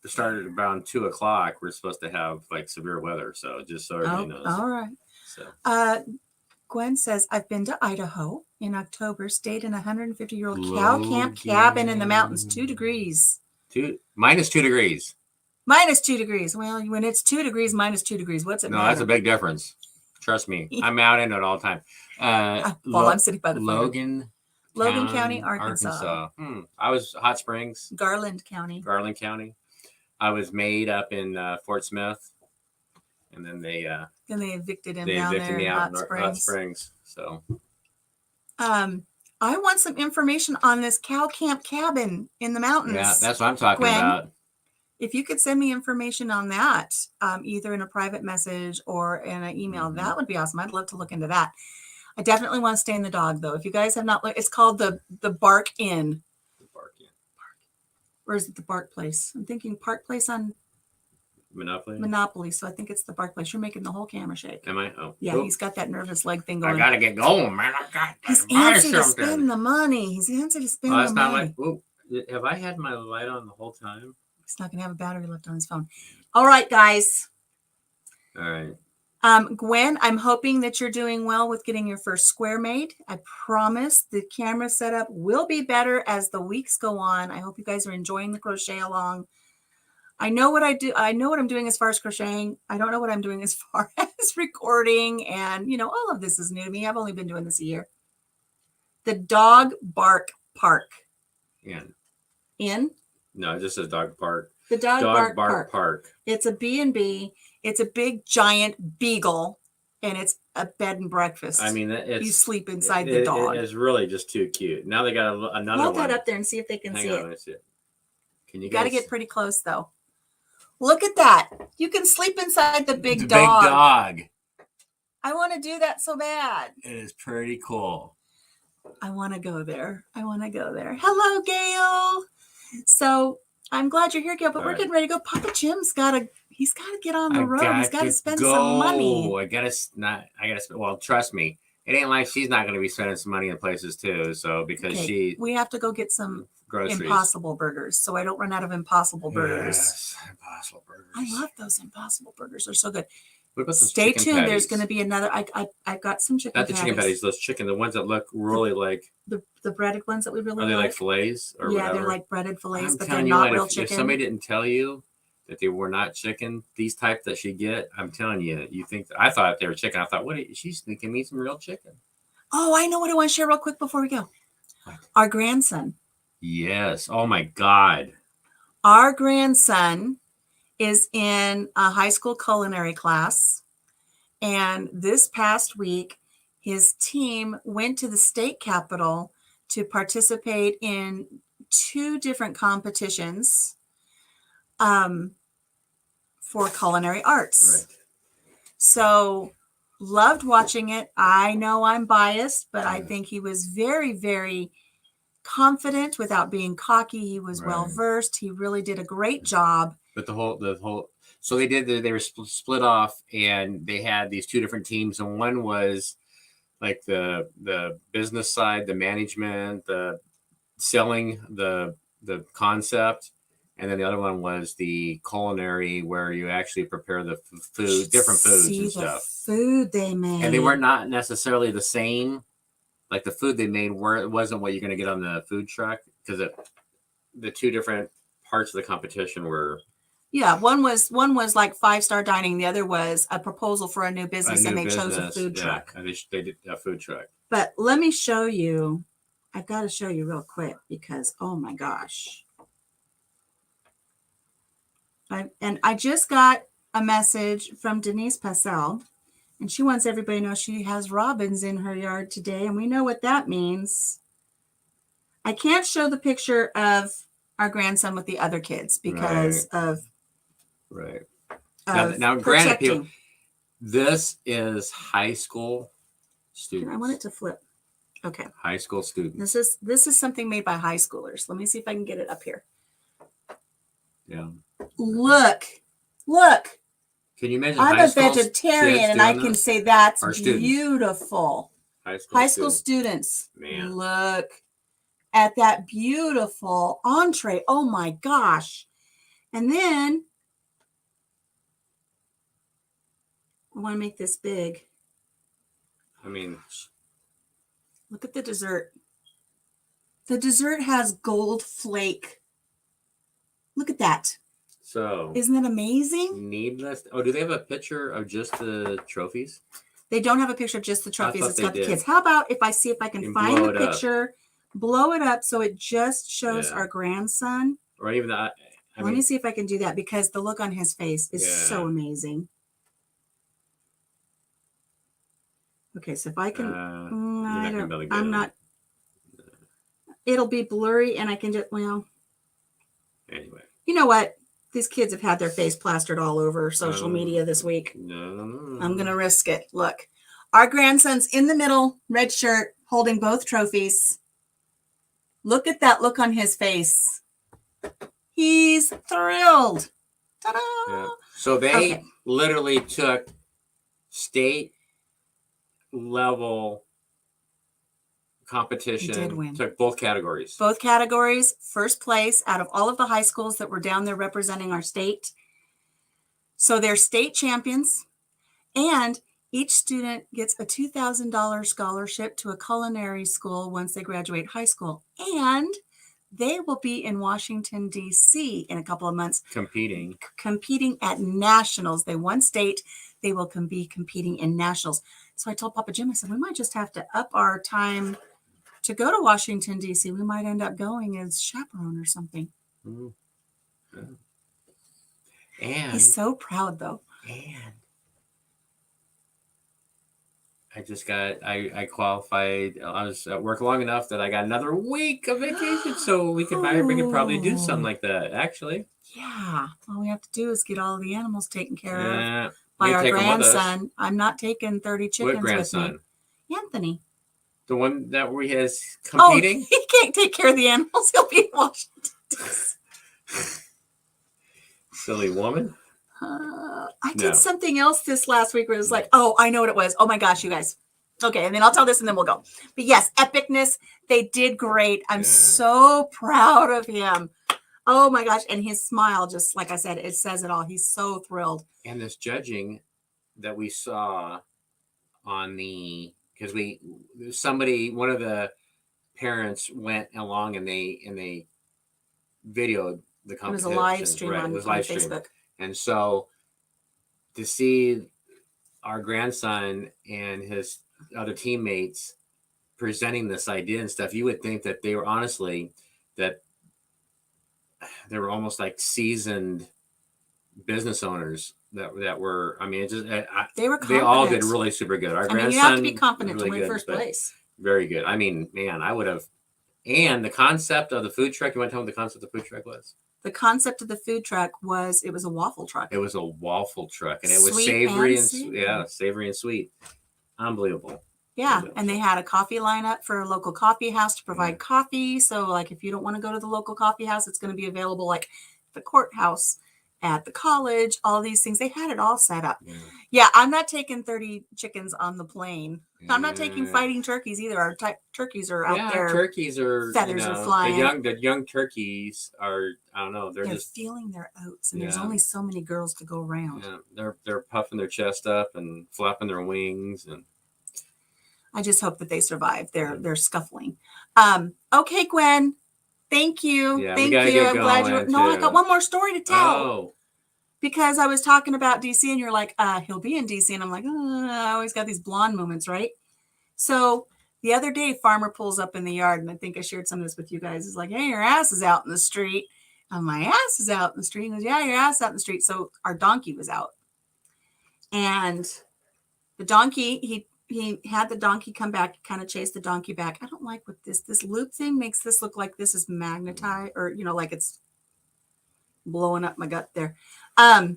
started around 2:00. We're supposed to have like severe weather. So just so everybody knows. All right. So, Gwen says, I've been to Idaho in October, stayed in a 150-year-old cow camp cabin in the mountains, 2 degrees. Minus 2 degrees. Minus 2 degrees. Well, when it's 2 degrees, minus 2 degrees, what's it matter? No, that's a big difference. Trust me. I'm out in it all the time. I'm sitting by the Logan County, Arkansas. I was Hot Springs. Garland County. I was made up in Fort Smith. And then they evicted him down there in Hot Springs. So I want some information on this cow camp cabin in the mountains. Yeah, that's what I'm talking about. If you could send me information on that, either in a private message or in an email, that would be awesome. I'd love to look into that. I definitely want to stay in the dog, though. If you guys have not looked, it's called the Bark Inn. The Bark Inn. Or is it the Bark Place? I'm thinking Park Place on Monopoly. So I think it's the Bark Place. You're making the whole camera shake. Am I? Oh, yeah. Cool. He's got that nervous leg thing going. I gotta get going, man. He's antsy to spend the money. He's antsy to spend the money. Not like. Whoa, have I had my light on the whole time? He's not gonna have a battery left on his phone. All right, guys. All right. Gwen, I'm hoping that you're doing well with getting your first square made. I promise the camera setup will be better as the weeks go on. I hope you guys are enjoying the crochet along. I know what I do. I know what I'm doing as far as crocheting. I don't know what I'm doing as far as recording. And, all of this is new to me. I've only been doing this a year. The Dog Bark Park. In? No, it just says Dog Park. The Dog Bark Park. It's a B&B. It's a big, giant beagle. And it's a bed and breakfast. I mean, you sleep inside the dog. It's really just too cute. Now they got another one. Hold that up there and see if they can see it. Let me see it. Can you got to get pretty close, though. Look at that. You can sleep inside the big dog. Big dog. I want to do that so bad. It is pretty cool. I want to go there. Hello, Gail. So I'm glad you're here, Gail, but we're getting ready to go. Papa Jim's He's got to get on the I road. He's got got to to spend go. some money. I gotta well, trust me. It ain't like she's not gonna be spending some money in places too. So because Okay, we have to go get some groceries. Impossible Burgers, so I don't run out of Impossible Burgers. Yes, Impossible Burgers. I love those Impossible Burgers. They're so good. What about those Stay chicken tuned. patties? There's going to be another. I've got some chicken Not the chicken patties. Those chicken, the ones that look really like The breaded ones that we really are they like. like fillets or Yeah, whatever? they're like breaded fillets, I'm but they're telling you not what, real if chicken. somebody didn't tell you that they were not chicken, these type that she get, I'm telling you, you think I thought they were chicken. I thought, she's thinking me some real chicken. Oh, I know what I want to share real quick before we go. What? Our grandson. Yes. Oh my God. Our grandson is in a high school culinary class. And this past week, his team went to the state capitol to participate in 2 different competitions for culinary arts. Right. So loved watching it. I know I'm biased, but I think he was very, very confident without being cocky. He was well versed. He really did a great job. But the whole so they were split off, and they had these 2 different teams, and one was like the business side, the management, the selling, the concept, and then the other one was the culinary, where you actually prepare the food, different foods and stuff. Food they made, and they were not necessarily the same. Like the food they made wasn't what you're going to get on the food truck, because the 2 different parts of the competition were. Yeah, one was like 5-star dining. The other was a proposal for a new business, and they chose a food truck. And they did a food truck. But let me show you. I've got to show you real quick because, oh my gosh. I just got a message from Denise Passell, and she wants everybody to know she has robins in her yard today, and we know what that means. I can't show the picture of our grandson with the other kids because of now granted, people, this is high school students. I want it to flip. Okay. High school students. This is something made by high schoolers. Let me see if I can get it up here. Yeah. Look. Can you imagine? I'm a vegetarian, and I can say that's beautiful. High school students. Man. Look at that beautiful entree. Oh my gosh. And then I want to make this big. I mean, look at the dessert. The dessert has gold flake. Look at that. So isn't that amazing? Needless. Oh, do they have a picture of just the trophies? They don't have a picture of just the trophies. It's got the kids. Did. How about if I see if I can find the picture, blow it up so it just shows our grandson? Or even that. Let me see if I can do that, because the look on his face is so amazing. Okay, so if I can, I'm not. It'll be blurry, and I can just, well. Anyway. You know what? These kids have had their face plastered all over social media this week. No. I'm going to risk it. Look, our grandson's in the middle, red shirt, holding both trophies. Look at that look on his face. He's thrilled. Ta-da! Yeah. So they literally took state level competition, took both categories. Both categories, first place out of all of the high schools that were down there representing our state. So they're state champions, and each student gets a $2,000 scholarship to a culinary school once they graduate high school. And they will be in Washington, D.C. in a couple of months. Competing at nationals. They won state. They will be competing in nationals. So I told Papa Jim, I said, we might just have to up our time to go to Washington, D.C. We might end up going as chaperone or something. And he's so proud, though. And I qualified. I was at work long enough that I got another week of vacation, so we could probably do something like that, actually. Yeah. All we have to do is get all the animals taken care of by our grandson. I'm not taking 30 chickens with me. Anthony. The one that he has competing? Oh, he can't take care of the animals. He'll be in Washington. Silly woman. I did No. something else this last week where it was like, oh, I know what it was. Oh my gosh, you guys. Okay, and then I'll tell this and then we'll go. But yes, epicness. They did great. I'm Yeah. so proud of him. Oh my gosh. And his smile, just like I said, it says it all. He's so thrilled. And this judging that we saw on the, because one of the parents went along and they videoed the competition. It was a live stream right? on, It was on live stream. Facebook. And so to see our grandson and his other teammates presenting this idea and stuff, you would think that they were that they were almost like seasoned business owners that were, I mean, it just, They were they all did confident. really super good. Our I mean, grandson, you have to be confident really to win good, first but place. very good. I mean, man, I would have. And the concept of the food truck, you want to tell me what the concept of the food truck was? The concept of the food truck was, it was a waffle truck. It was a waffle truck, and it was Sweet savory and and savory. yeah, savory and sweet. Unbelievable. Yeah, and they had a coffee lineup for a local coffee house to provide coffee. So, like, if you don't want to go to the local coffee house, it's going to be available, like the courthouse, at the college, all these things. They had it all set up. Yeah, I'm not taking 30 chickens on the plane. I'm not taking fighting turkeys either. Our turkeys are out there. Turkeys are, feathers are flying. The young turkeys are, I don't know, they're just feeling their oats, and there's only so many girls to go around. Yeah, they're puffing their chest up and flapping their wings, and I just hope that they survive. They're scuffling. Okay, Gwen. Thank you. Yeah, Thank you. I'm glad you were. No, I got one more story to tell. Oh. Because I was talking about DC and you're like, he'll be in DC. And I'm like, I always got these blonde moments, right? So the other day, farmer pulls up in the yard, and I think I shared some of this with you guys. It's like, hey, your ass is out in the street. And my ass is out in the street. He goes, yeah, your ass is out in the street. So our donkey was out. And the donkey, he had the donkey come back, kind of chased the donkey back. I don't like what this loop thing makes this look like this is magnetized, or, like it's blowing up my gut there. I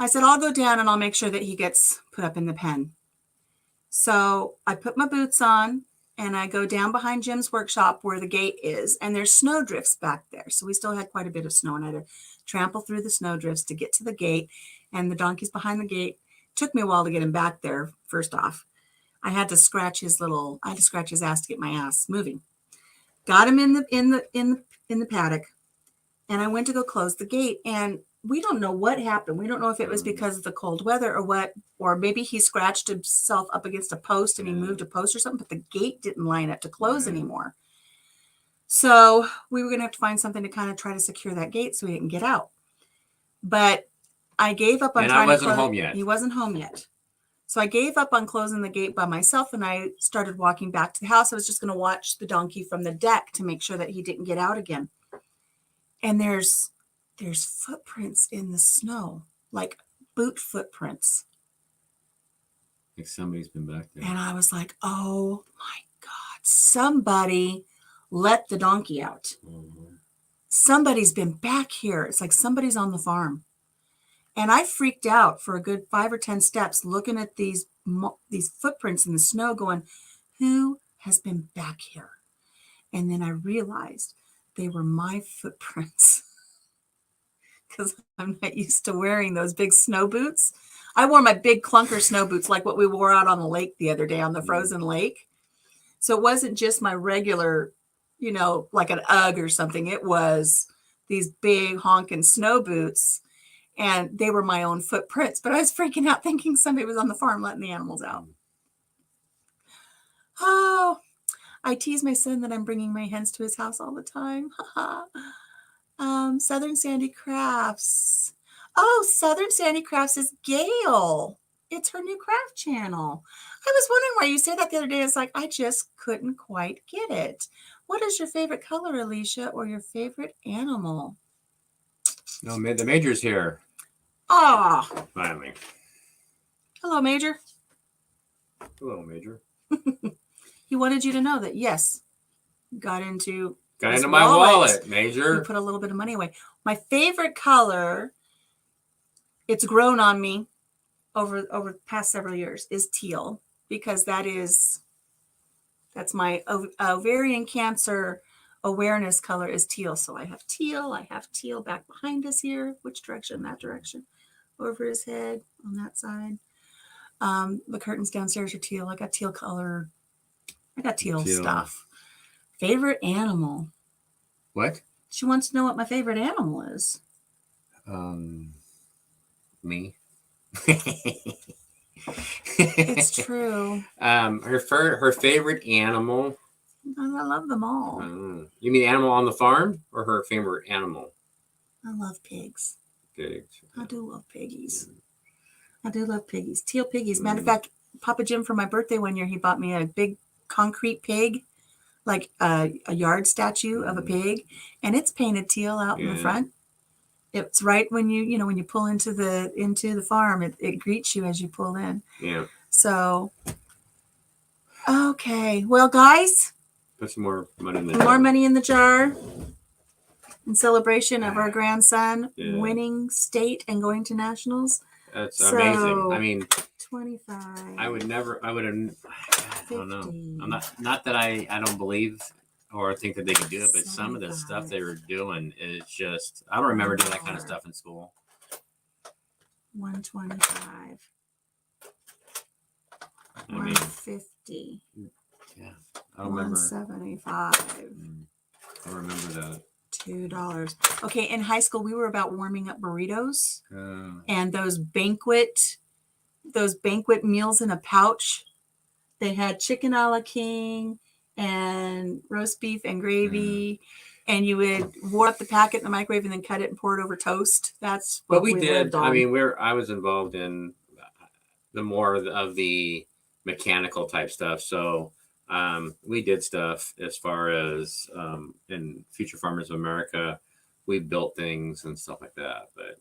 said, I'll go down and I'll make sure that he gets put up in the pen. So I put my boots on and I go down behind Jim's workshop where the gate is, and there's snow drifts back there. So we still had quite a bit of snow, and I had to trample through the snow drifts to get to the gate, and the donkey's behind the gate. Took me a while to get him back there. First off, I had to scratch his ass to get my ass moving. Got him in the paddock, and I went to go close the gate, and we don't know what happened. We don't know if it was because of the cold weather or what, or maybe he scratched himself up against a post and he moved a post or something, but the gate didn't line up to close anymore. So we were going to have to find something to kind of try to secure that gate so he didn't get out. But I gave up on trying to close. And I wasn't home yet. He wasn't home yet. So I gave up on closing the gate by myself, and I started walking back to the house. I was just going to watch the donkey from the deck to make sure that he didn't get out again. And there's footprints in the snow, like boot footprints. Like somebody's been back there. And I was like, oh my God, somebody let the donkey out. Mm-hmm. Somebody's been back here. It's like somebody's on the farm. And I freaked out for a good 5 or 10 steps looking at these footprints in the snow going, who has been back here? And then I realized they were my footprints. Because I'm not used to wearing those big snow boots. I wore my big clunker snow boots like what we wore out on the lake the other day on the frozen lake. So it wasn't just my regular, like an UGG or something. It was these big honking snow boots, and they were my own footprints. But I was freaking out thinking somebody was on the farm letting the animals out. Oh, I tease my son that I'm bringing my hens to his house all the time. Southern Sandy Crafts. Oh, Southern Sandy Crafts is Gail. It's her new craft channel. I was wondering why you said that the other day. It's like, I just couldn't quite get it. What is your favorite color, Alicia, or your favorite animal? No, the Major's here. Ah. Finally. Hello, Major. Hello, Major. He wanted you to know that, yes, got into my wallet, Major. You put a little bit of money away. My favorite color, it's grown on me over the past several years, is teal, because that's my ovarian cancer awareness color is teal. So I have teal back behind us here. Which direction? That direction. over his head on that side. The curtains downstairs are teal. I got teal color. I got teal stuff. Favorite animal? What? She wants to know what my favorite animal is. Me. It's true. Her favorite animal. I love them all. You mean animal on the farm or her favorite animal? I love pigs. Pigs. I do love piggies. I do love piggies. Teal piggies. Matter of fact, Papa Jim for my birthday one year, he bought me a big concrete pig, like a yard statue of a pig, and it's painted teal out in the front. It's right when when you pull into the farm, it greets you as you pull in. Yeah. So, okay. Well, guys, put some more money in the more money in the jar in celebration of our grandson winning state and going to nationals. That's amazing. I mean, 25. I would have. I don't know. I'm not that I don't believe or think that they can do it, but some of the stuff they were doing is just. I don't remember doing that kind of stuff in school. 125. 150. Yeah, I don't remember. 175. I remember that. $2. Okay, in high school, we were about warming up burritos and those banquet meals in a pouch. They had chicken a la king and roast beef and gravy, and you would warm up the packet in the microwave and then cut it and pour it over toast. That's what we did. I mean, I was involved in the more of the mechanical type stuff, so. We did stuff as far as in Future Farmers of America, we built things and stuff like that, but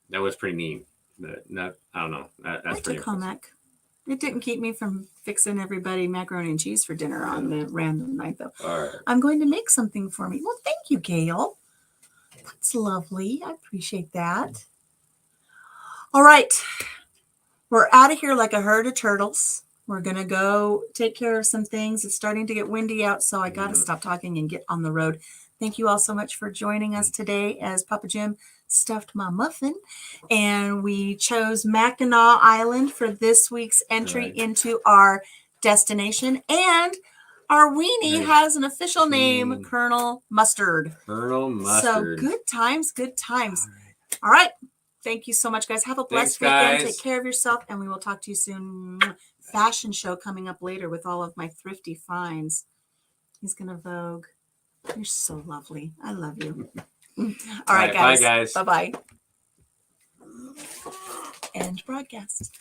that was pretty neat. But I don't know. That's pretty comic. It didn't keep me from fixing everybody macaroni and cheese for dinner on the random night, though. All right. I'm going to make something for me. Well, thank you, Gail. That's lovely. I appreciate that. All right. We're out of here like a herd of turtles. We're going to go take care of some things. It's starting to get windy out, so I got to stop talking and get on the road. Thank you all so much for joining us today as Papa Jim stuffed my muffin. And we chose Mackinac Island for this week's entry into our destination. And our weenie has an official name, Colonel Mustard. Colonel Mustard. So good times, good times. All right. Thank you so much, guys. Have a blessed weekend. Take care of yourself, and we will talk to you soon. Fashion show coming up later with all of my thrifty finds. He's going to Vogue. You're so lovely. I love you. All right, guys. Bye, guys. Bye-bye. End broadcast.